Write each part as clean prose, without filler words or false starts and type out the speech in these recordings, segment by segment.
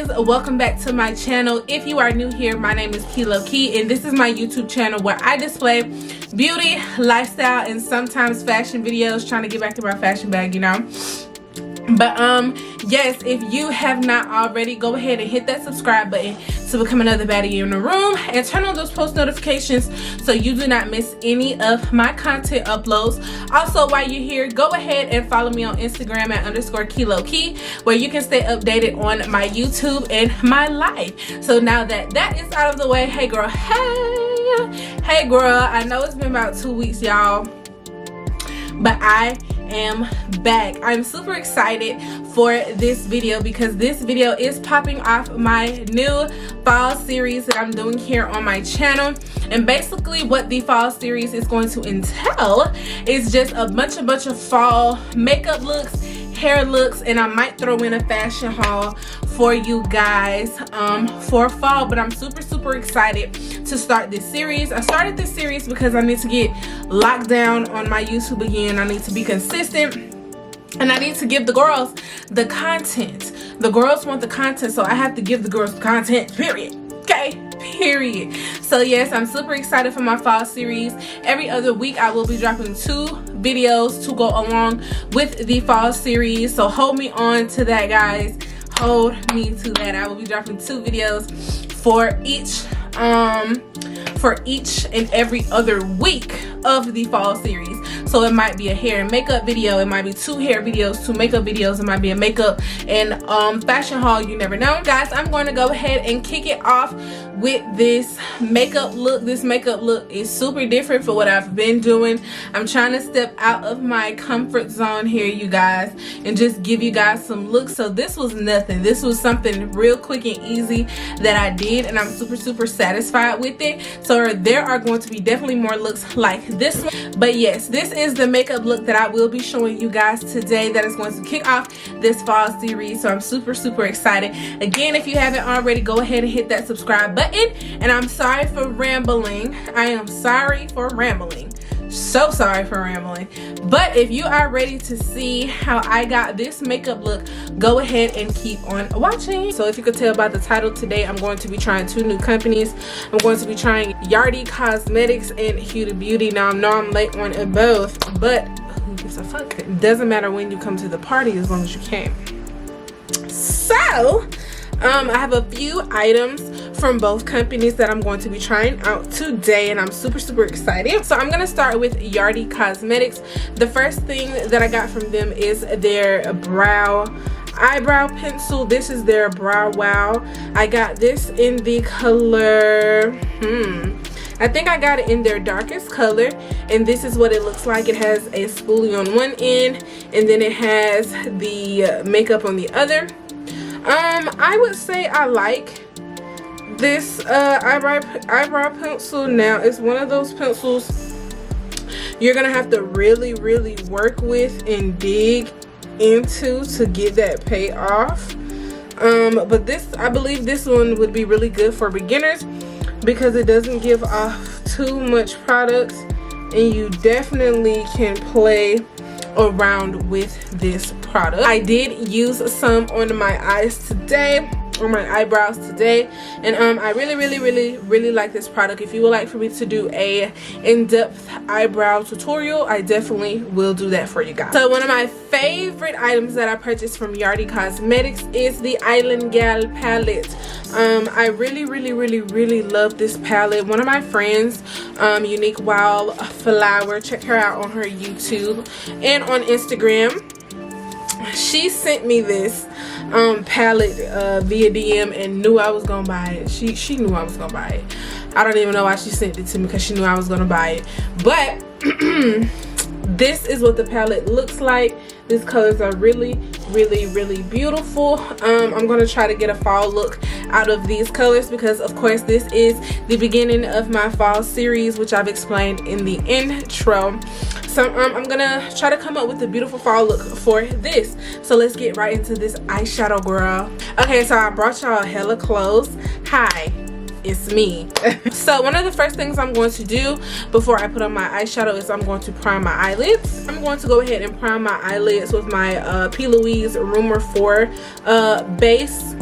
baddies, welcome back to my channel. If you are new here, my name is KILOKI and this is my YouTube channel where I display beauty, lifestyle, and sometimes fashion videos, trying to get back to my fashion bag, you know. But yes, if you have not already, go ahead and hit that subscribe button to become another baddie in the room, and turn on those post notifications so you do not miss any of my content uploads. Also, while you're here, go ahead and follow me on Instagram at _KILOKI, where you can stay updated on my YouTube and my life. So now that that is out of the way, hey girl, hey girl, I know it's been about 2 weeks, y'all, but I am back. I'm super excited for this video because this video is popping off my new fall series that I'm doing here on my channel. And basically what the fall series is going to entail is just a bunch of fall makeup looks, hair looks, and I might throw in a fashion haul for you guys for fall. But I'm super excited to start this series. I started this series because I need to get locked down on my YouTube again. I need to be consistent and I need to give the girls the content. The girls want the content, so I have to give the girls the content, period. Okay, period. So yes, I'm super excited for my fall series. Every other week I will be dropping 2 videos to go along with the fall series, so hold me on to that, guys. Hold me to that. I will be dropping 2 videos for each and every other week of the fall series. So it might be a hair and makeup video, it might be 2 hair videos, 2 makeup videos, it might be a makeup and fashion haul, you never know. Guys, I'm going to go ahead and kick it off with this makeup look. This makeup look is super different for what I've been doing. I'm trying to step out of my comfort zone here, you guys, and just give you guys some looks. So this was nothing. This was something real quick and easy that I did, and I'm super satisfied with it. So there are going to be definitely more looks like this one. But yes, this is the makeup look that I will be showing you guys today that is going to kick off this fall series. So I'm super excited. Again, if you haven't already, go ahead and hit that subscribe button. And I'm sorry for rambling. I am sorry for rambling. So sorry for rambling. But if you are ready to see how I got this makeup look, go ahead and keep on watching. So if you could tell by the title, today I'm going to be trying 2 new companies. I'm going to be trying Yardy Cosmetics and Fenty Beauty. Now I know I'm late on both, but who gives a fuck? It doesn't matter when you come to the party as long as you came. So I have a few items from both companies that I'm going to be trying out today, and I'm super excited. So I'm going to start with Yardy Cosmetics. The first thing that I got from them is their eyebrow pencil. This is their Brow Wow. I got this in the color, I think I got it in their darkest color, and this is what it looks like. It has a spoolie on one end, and then it has the makeup on the other. I would say I like this eyebrow pencil. Now it's one of those pencils you're gonna have to really work with and dig into to get that payoff. But this, I believe this one would be really good for beginners because it doesn't give off too much product, and you definitely can play around with this product. I did use some on my eyes today, or my eyebrows today, and I really like this product. If you would like for me to do a in-depth eyebrow tutorial, I definitely will do that for you guys. So one of my favorite items that I purchased from Yardy Cosmetics is the Island Gyal palette. I really love this palette. One of my friends, Unique Wild Flower, check her out on her YouTube and on Instagram. She sent me this palette via DM and knew I was gonna buy it. She knew I was gonna buy it. I don't even know why she sent it to me, because she knew I was gonna buy it. But this is what the palette looks like. These colors are really beautiful. I'm gonna try to get a fall look out of these colors because of course this is the beginning of my fall series, which I've explained in the intro. So I'm gonna try to come up with a beautiful fall look for this. So let's get right into this eyeshadow, girl. Okay, so I brought y'all hella clothes. Hi, it's me. So one of the first things I'm going to do before I put on my eyeshadow is I'm going to prime my eyelids. I'm going to go ahead and prime my eyelids with my P. Louise Rumor 4 base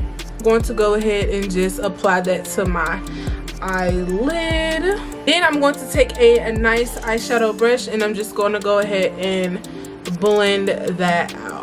going to go ahead and just apply that to my eyelid. Then I'm going to take a nice eyeshadow brush and I'm just going to go ahead and blend that out.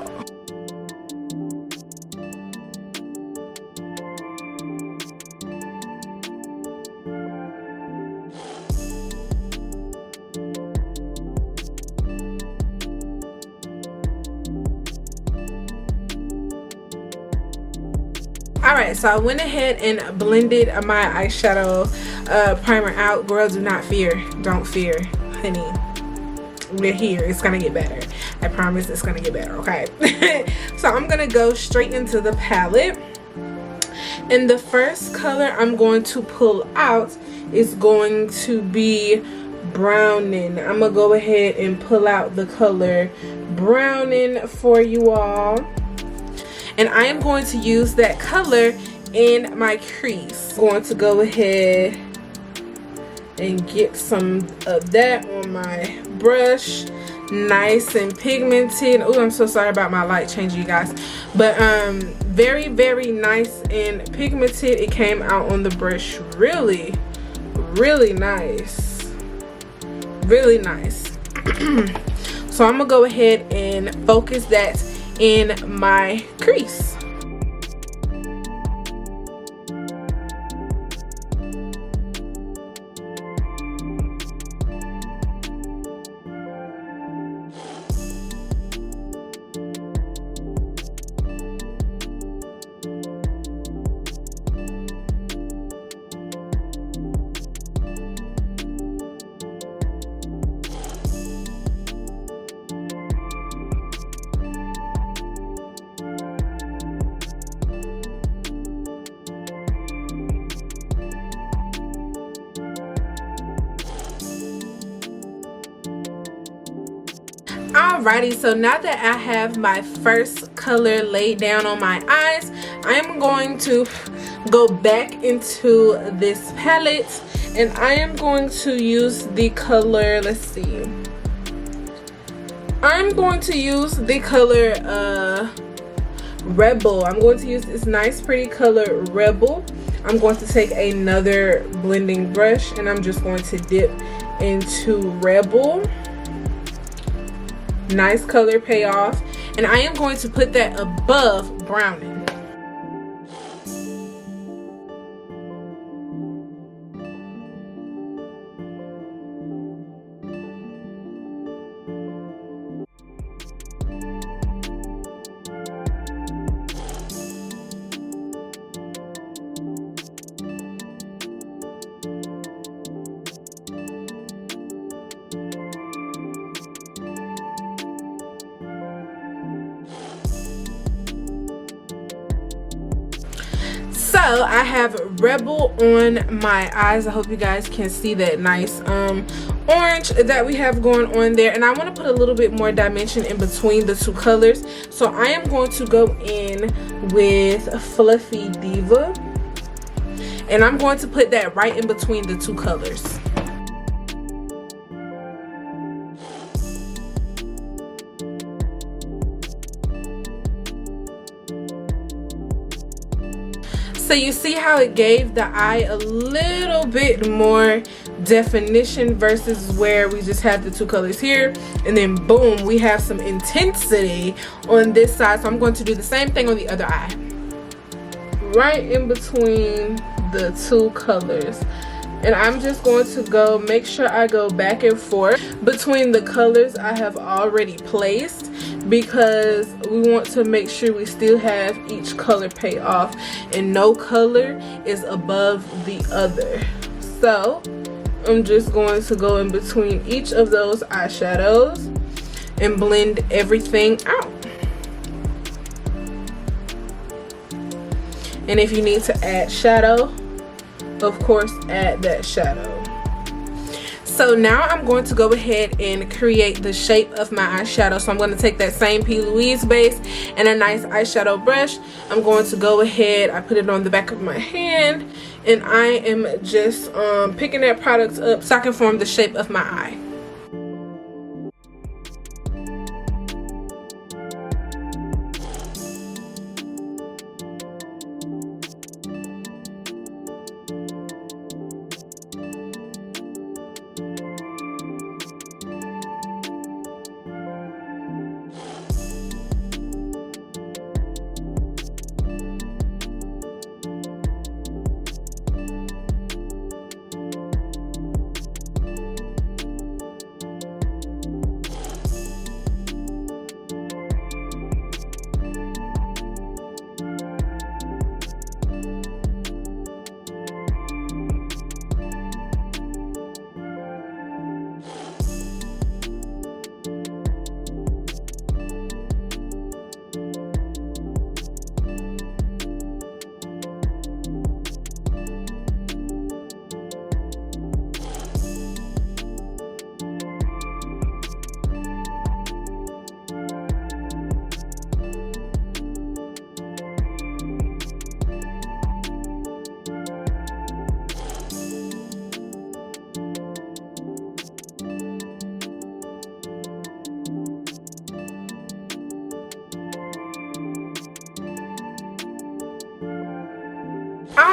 Alright, so I went ahead and blended my eyeshadow primer out. Girl, do not fear. Don't fear, honey. We're here. It's gonna get better. I promise it's gonna get better, okay? So I'm gonna go straight into the palette. And the first color I'm going to pull out is going to be Browning. I'm gonna go ahead and pull out the color Browning for you all. And I am going to use that color in my crease. I'm going to go ahead and get some of that on my brush. Nice and pigmented. Oh, I'm so sorry about my light change, you guys. But very, very nice and pigmented. It came out on the brush really, really nice. Really nice. So I'm gonna go ahead and focus that in my crease. Alrighty, so now that I have my first color laid down on my eyes, I am going to go back into this palette and I am going to use the color, let's see, I'm going to use the color Rebel. I'm going to use this nice pretty color Rebel. I'm going to take another blending brush and I'm just going to dip into Rebel. Nice color payoff, and I am going to put that above Browning. So I have Rebel on my eyes. I hope you guys can see that nice orange that we have going on there, and I want to put a little bit more dimension in between the two colors. So I am going to go in with Fluffy Diva, and I'm going to put that right in between the two colors. So you see how it gave the eye a little bit more definition versus where we just have the two colors here, and then boom, we have some intensity on this side. So I'm going to do the same thing on the other eye, right in between the two colors. And I'm just going to go make sure I go back and forth between the colors I have already placed, because we want to make sure we still have each color pay off and no color is above the other. So I'm just going to go in between each of those eyeshadows and blend everything out. And if you need to add shadow, of course, add that shadow. So now I'm going to go ahead and create the shape of my eyeshadow. So I'm going to take that same P. Louise base and a nice eyeshadow brush. I'm going to go ahead, I put it on the back of my hand, and I am just picking that product up so I can form the shape of my eye.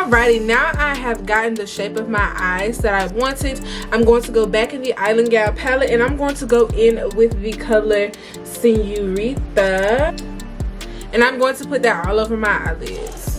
Alrighty, now I have gotten the shape of my eyes that I wanted. I'm going to go back in the Island Gyal palette, and I'm going to go in with the color Senorita, and I'm going to put that all over my eyelids.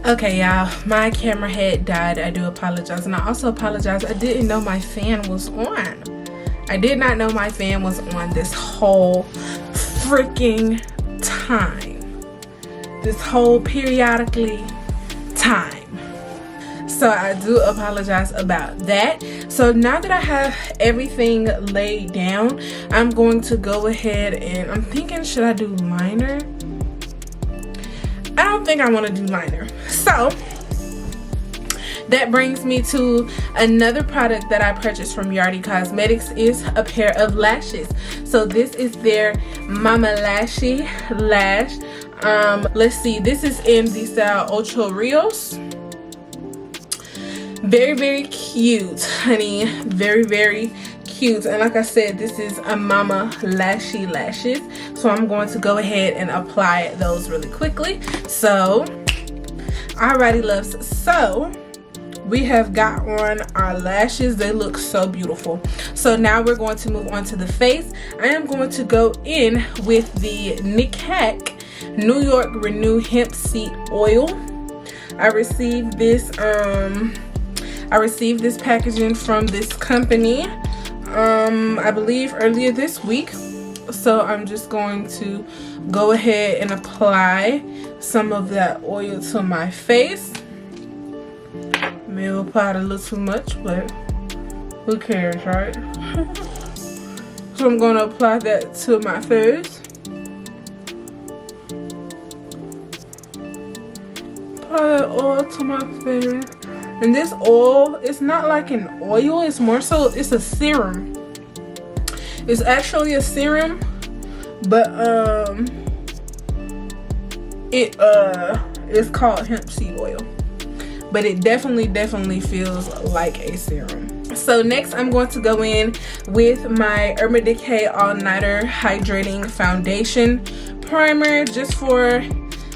Okay, y'all, my camera had died. I do apologize, and I also apologize. I didn't know my fan was on. I did not know my fan was on this whole freaking time. This whole periodically time. So I do apologize about that. So now that I have everything laid down, I'm going to go ahead and I'm thinking, should I do liner? I don't think I want to do liner. So that brings me to another product that I purchased from Yardy Cosmetics, is a pair of lashes. So this is their Mama Lashy lash. Let's see, this is in the style Ochi Rios. Very, very cute, honey. Very, very cute. And like I said, this is a Mama Lashy lashes. So I'm going to go ahead and apply those really quickly. So, alrighty, loves. So we have got on our lashes. They look so beautiful. So now we're going to move on to the face. I am going to go in with the Nick New York Renew Hemp Seed Oil. I received this packaging from this company I believe earlier this week. So I'm just going to go ahead and apply some of that oil to my face. May have applied a little too much, but who cares, right? So I'm going to apply that to my face. Apply that oil to my face. And this oil, it's not like an oil, it's more so, it's a serum. It's actually a serum, but it's called hemp seed oil. But it definitely feels like a serum. So next I'm going to go in with my Urban Decay All Nighter Hydrating Foundation Primer, just for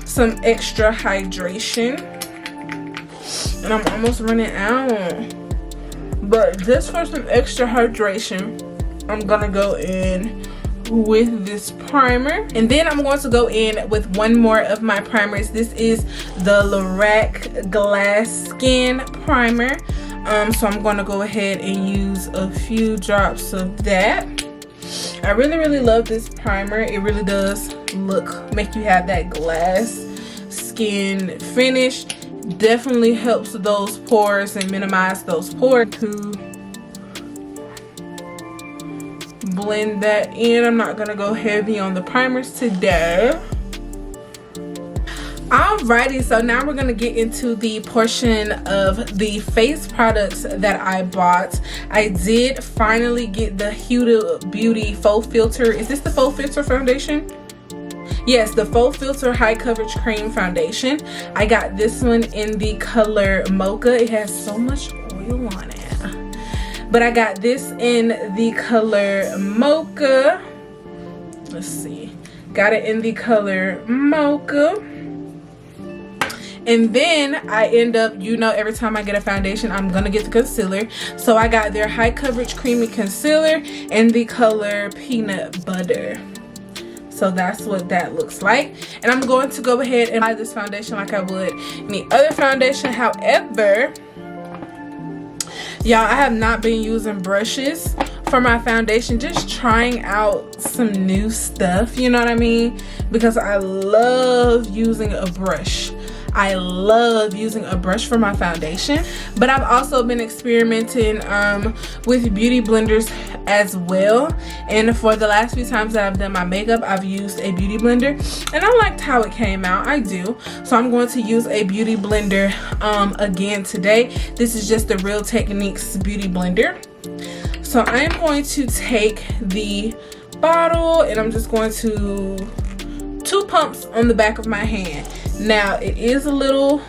some extra hydration. And I'm almost running out, but just for some extra hydration, I'm gonna go in with this primer, and then I'm going to go in with one more of my primers. This is the Lorac Glass Skin Primer. So I'm going to go ahead and use a few drops of that. I really love this primer. It really does make you have that glass skin finish. Definitely helps those pores and minimize those pores. To blend that in, I'm not gonna go heavy on the primers today. Alrighty, so now we're gonna get into the portion of the face products that I bought. I did finally get the Huda Beauty Faux Filter. Is this the Faux Filter foundation? Yes, the Faux Filter High Coverage Cream Foundation. I got this one in the color Mocha. It has so much oil on it. But I got this in the color Mocha. Let's see. Got it in the color Mocha. And then I end up, you know, every time I get a foundation, I'm going to get the concealer. So I got their High Coverage Creamy Concealer in the color Peanut Butter. So that's what that looks like. And I'm going to go ahead and apply this foundation like I would any other foundation. However, y'all, I have not been using brushes for my foundation, just trying out some new stuff, you know what I mean? Because I love using a brush. I love using a brush for my foundation, but I've also been experimenting with beauty blenders as well. And for the last few times that I've done my makeup, I've used a beauty blender, and I liked how it came out. I do. So I'm going to use a beauty blender again today. This is just the Real Techniques beauty blender. So I am going to take the bottle, and I'm just going to 2 pumps on the back of my hand. Now it is a little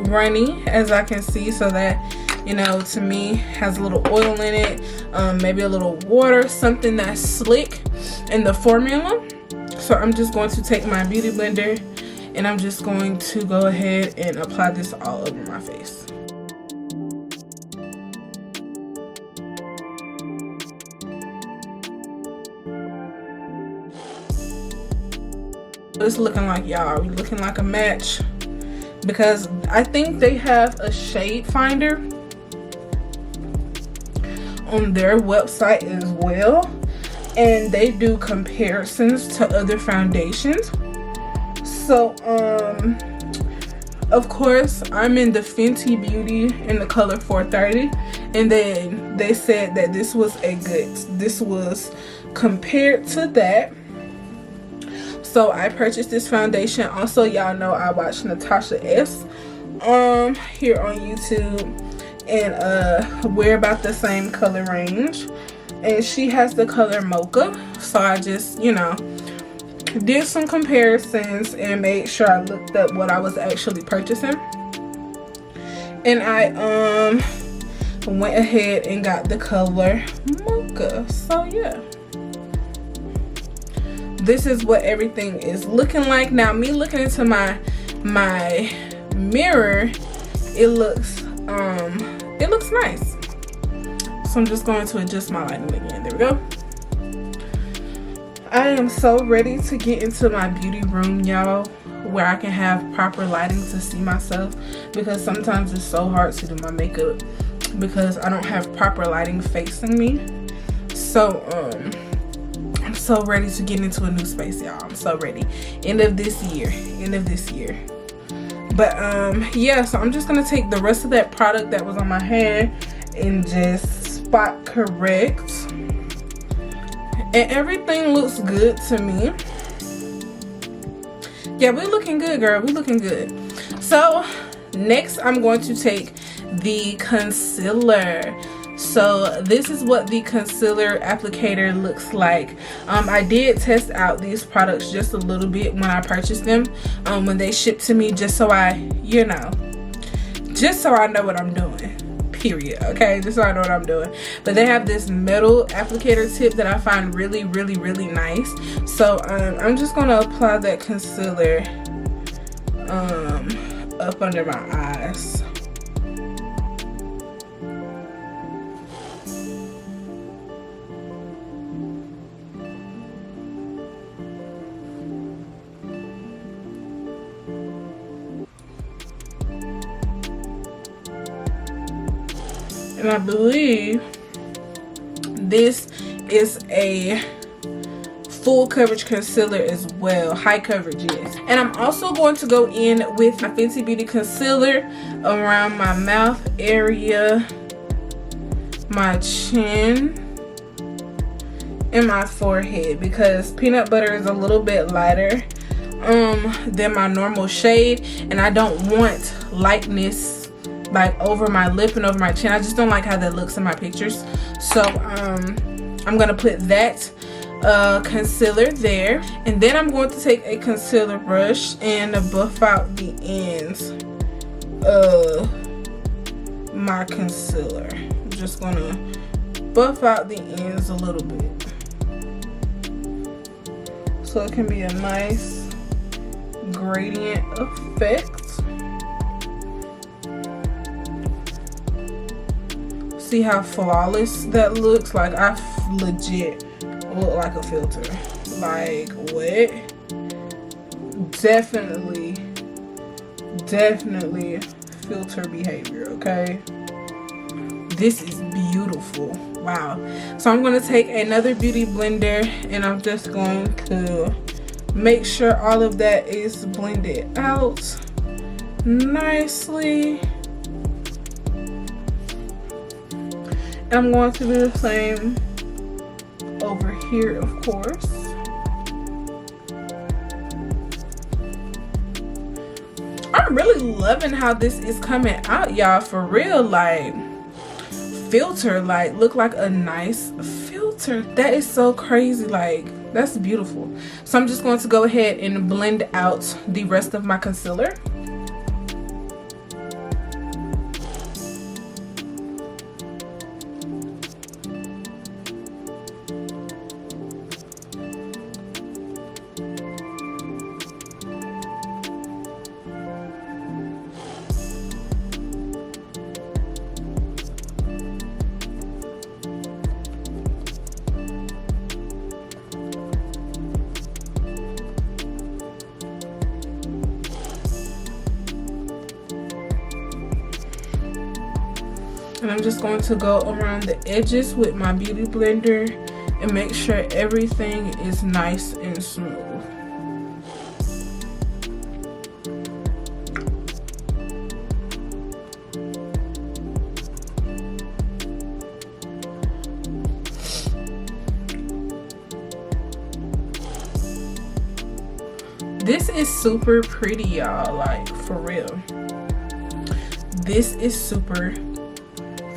runny, as I can see, so that, you know, to me has a little oil in it, maybe a little water, something that's slick in the formula. So I'm just going to take my beauty blender, and I'm just going to go ahead and apply this all over my face. It's looking like, y'all, we looking like a match, because I think they have a shade finder on their website as well, and they do comparisons to other foundations. So of course I'm in the Fenty Beauty in the color 430, and then they said that this was compared to that. So I purchased this foundation. Also, y'all know I watch Natasha S here on YouTube, and we're about the same color range, and she has the color Mocha. So I just, you know, did some comparisons and made sure I looked up what I was actually purchasing, and I went ahead and got the color Mocha. So yeah, this is what everything is looking like. Now, me looking into my mirror, it looks nice. So I'm just going to adjust my lighting again. There we go. I am so ready to get into my beauty room, y'all, where I can have proper lighting to see myself, because sometimes it's so hard to do my makeup because I don't have proper lighting facing me. So I'm so ready to get into a new space, y'all. I'm so ready. End of this year. But yeah, so I'm just gonna take the rest of that product that was on my hair and just spot correct, and everything looks good to me. Yeah, we're looking good, girl. We're looking good. So next I'm going to take the concealer. So this is what the concealer applicator looks like. I did test out these products just a little bit when I purchased them, when they shipped to me, just so I, you know, just so I know what I'm doing, period. Okay, just so I know what I'm doing. But they have this metal applicator tip that I find really nice. So I'm just gonna apply that concealer up under my eyes. And I believe this is a full coverage concealer as well, high coverage, yes. And I'm also going to go in with my Fenty Beauty concealer around my mouth area, my chin, and my forehead, because peanut butter is a little bit lighter than my normal shade, and I don't want lightness like over my lip and over my chin. I just don't like how that looks in my pictures. So I'm gonna put that concealer there, and then I'm going to take a concealer brush and buff out the ends of my concealer. I'm just gonna buff out the ends a little bit so it can be a nice gradient effect. See how flawless that looks? Like, I legit look like a filter. Like, what? Definitely filter behavior, okay? This is beautiful. wow. So I'm going to take another beauty blender and I'm just going to make sure all of that is blended out nicely. And I'm going to do the same over here, of course. I'm really loving how this is coming out, y'all, for real. Like, filter, like, look like a nice filter. That is so crazy. Like, that's beautiful. So I'm just going to go ahead and blend out the rest of my concealer. And I'm just going to go around the edges with my beauty blender and make sure everything is nice and smooth. This is super pretty, y'all, like, for real. This is super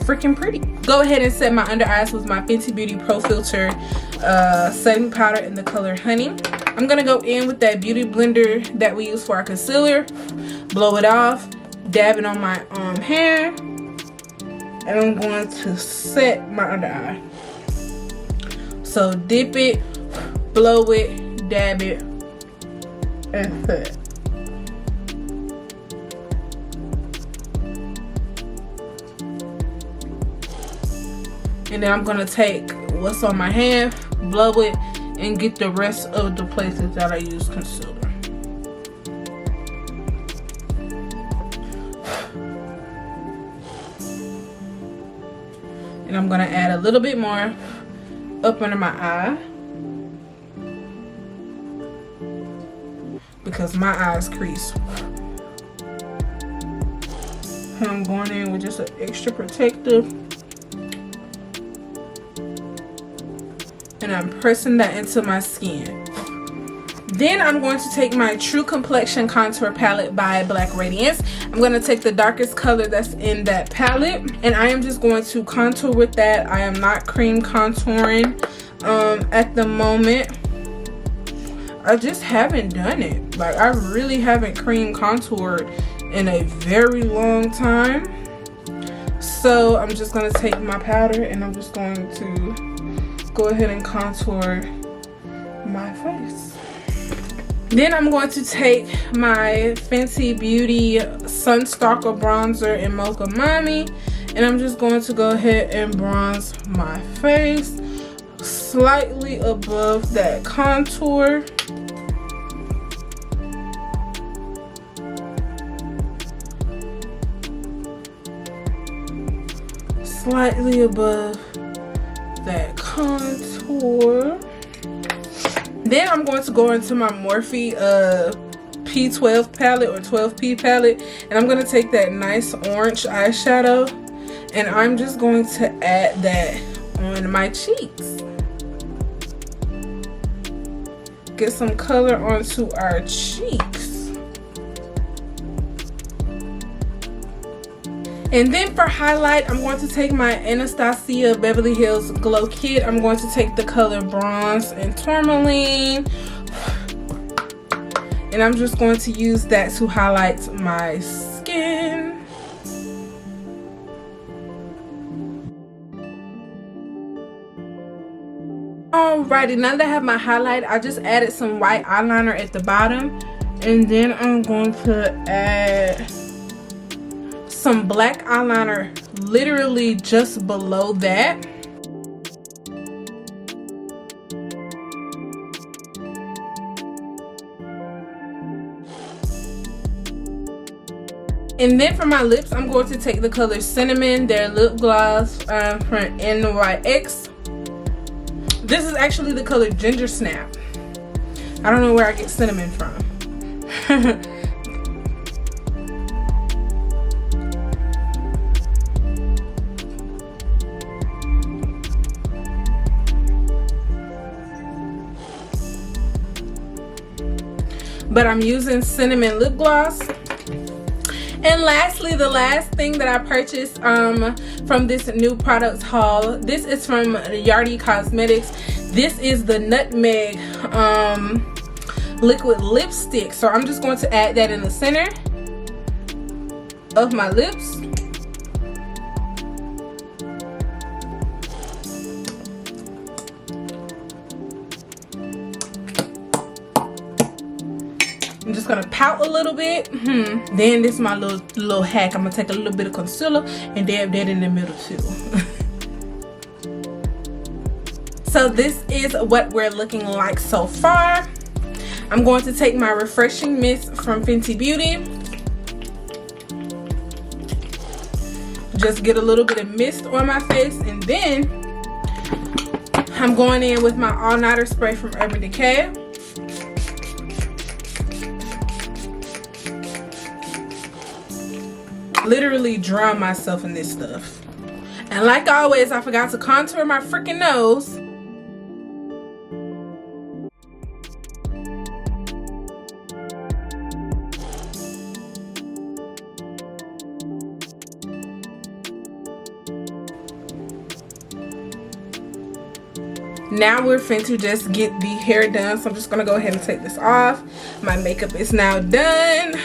freaking pretty. Go ahead and set my under eyes with my Fenty Beauty Pro Filter setting powder in the color Honey. I'm gonna go in with that beauty blender that we use for our concealer, blow it off, dab it on my hair, and I'm going to set my under eye. So dip it, blow it, dab it, and set. And then I'm gonna take what's on my hand, blow it, and get the rest of the places that I use concealer. And I'm gonna add a little bit more up under my eye, because my eyes crease. And I'm going in with just an extra protective. And I'm pressing that into my skin. Then I'm going to take my True Complexion Contour Palette by Black Radiance. I'm going to take the darkest color that's in that palette, and I am just going to contour with that. I am not cream contouring at the moment. I just haven't done it. Like, I really haven't cream contoured in a very long time. So I'm just going to take my powder and I'm just going to go ahead and contour my face. Then I'm going to take my Fenty Beauty Sunstalker Bronzer in Mocha Mami, and I'm just going to go ahead and bronze my face slightly above that contour. Slightly above that contour. Then I'm going to go into my Morphe P12 palette or 12P palette, and I'm going to take that nice orange eyeshadow and I'm just going to add that on my cheeks. Get some color onto our cheeks. And then for highlight, I'm going to take my Anastasia Beverly Hills Glow Kit. I'm going to take the color Bronze and Tourmaline. And I'm just going to use that to highlight my skin. Alrighty, now that I have my highlight, I just added some white eyeliner at the bottom. And then I'm going to add some black eyeliner literally just below that. And then for my lips, I'm going to take the color Cinnamon, their lip gloss from NYX. This is actually the color Ginger Snap. I don't know where I get cinnamon from. But I'm using Cinnamon lip gloss. And lastly, the last thing that I purchased from this new products haul, this is from Yardy Cosmetics. This is the Nutmeg liquid lipstick. So I'm just going to add that in the center of my lips. I'm just gonna pout a little bit. Then this is my little hack. I'm gonna take a little bit of concealer and dab that in the middle too. So this is what we're looking like so far. I'm going to take my refreshing mist from Fenty Beauty. Just get a little bit of mist on my face, and then I'm going in with my all nighter spray from Urban Decay. Literally drown myself in this stuff. And like always, I forgot to contour my freaking nose. Now we're finna just get the hair done, so I'm just gonna go ahead and take this off. My makeup is now done.